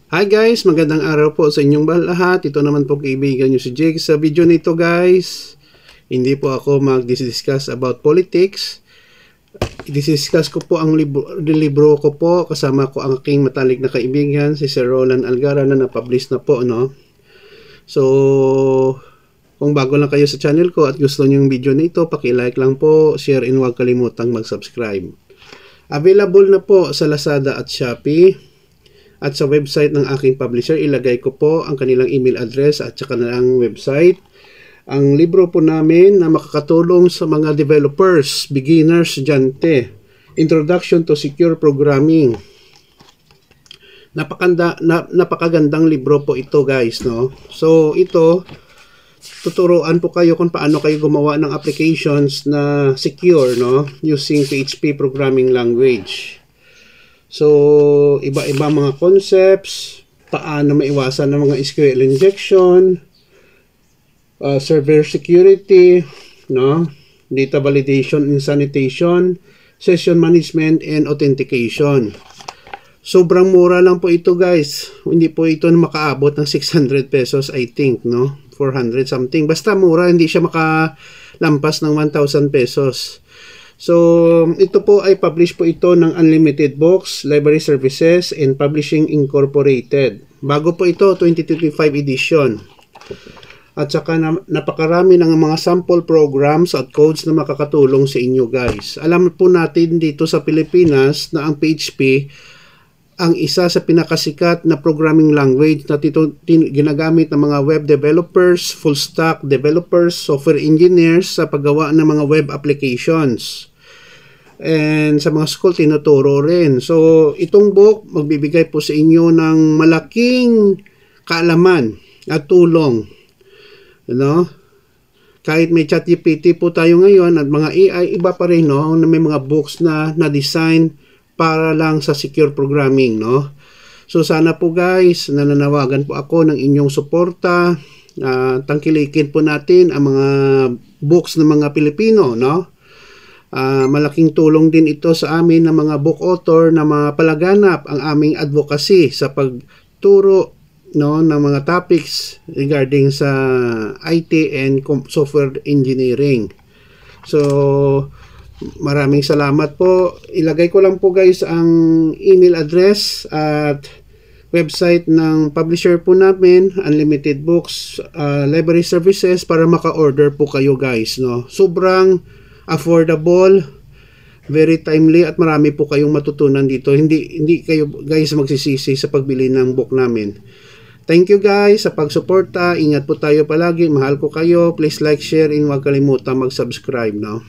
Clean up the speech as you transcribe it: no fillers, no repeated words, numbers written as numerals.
Hi guys, magandang araw po sa inyong lahat. Ito naman po kaibigan nyo si Jake. Sa video nito guys, hindi po ako mag-discuss about politics. I-discuss ko po ang libro ko po. Kasama ko ang aking matalik na kaibigan, si Sir Roland Algara na na-publish na po, no? So, kung bago lang kayo sa channel ko at gusto nyo yung video nito, paki-like lang po, share, and huwag kalimutang mag-subscribe. Available na po sa Lazada at Shopee. At sa website ng aking publisher, ilagay ko po ang kanilang email address at saka na ang website. Ang libro po namin na makakatulong sa mga developers, beginners, estudyante. Introduction to Secure Programming. Napakagandang libro po ito guys, no? So ito, tuturuan po kayo kung paano kayo gumawa ng applications na secure, no? Using PHP programming language. So, iba-iba mga concepts, paano maiwasan ng mga SQL injection, server security, no? Data validation and sanitation, session management, and authentication. Sobrang mura lang po ito guys. Hindi po ito makaabot ng 600 pesos I think, no? 400 something. Basta mura, hindi siya makalampas ng 1,000 pesos. So, ito po ay publish po ito ng Unlimited Books, Library Services, and Publishing Incorporated. Bago po ito, 2025 edition. At saka napakarami ng mga sample programs at codes na makakatulong sa inyo guys. Alam po natin dito sa Pilipinas na ang PHP ang isa sa pinakasikat na programming language na ginagamit ng mga web developers, full stack developers, software engineers sa paggawa ng mga web applications. And sa mga school tinuturo rin. So itong book magbibigay po sa inyo ng malaking kaalaman at tulong. Kahit may ChatGPT po tayo ngayon at mga AI, iba pa rin, no? May mga books na na-design para lang sa secure programming, no? So sana po guys, nananawagan po ako ng inyong suporta. Tangkilikin po natin ang mga books ng mga Pilipino, no? Malaking tulong din ito sa amin ng mga book author na mapalaganap ang aming advocacy sa pagturo, no, ng mga topics regarding sa IT and software engineering. So maraming salamat po. Ilagay ko lang po guys ang email address at website ng publisher po namin, Unlimited Books, Library Services, para maka-order po kayo guys, no? Sobrang affordable, very timely, at marami po kayong matutunan dito. Hindi kayo guys magsisisi sa pagbili ng book namin. Thank you guys sa pagsuporta. Ingat po tayo palagi. Mahal ko kayo. Please like, share, and huwag kalimutan mag-subscribe, no?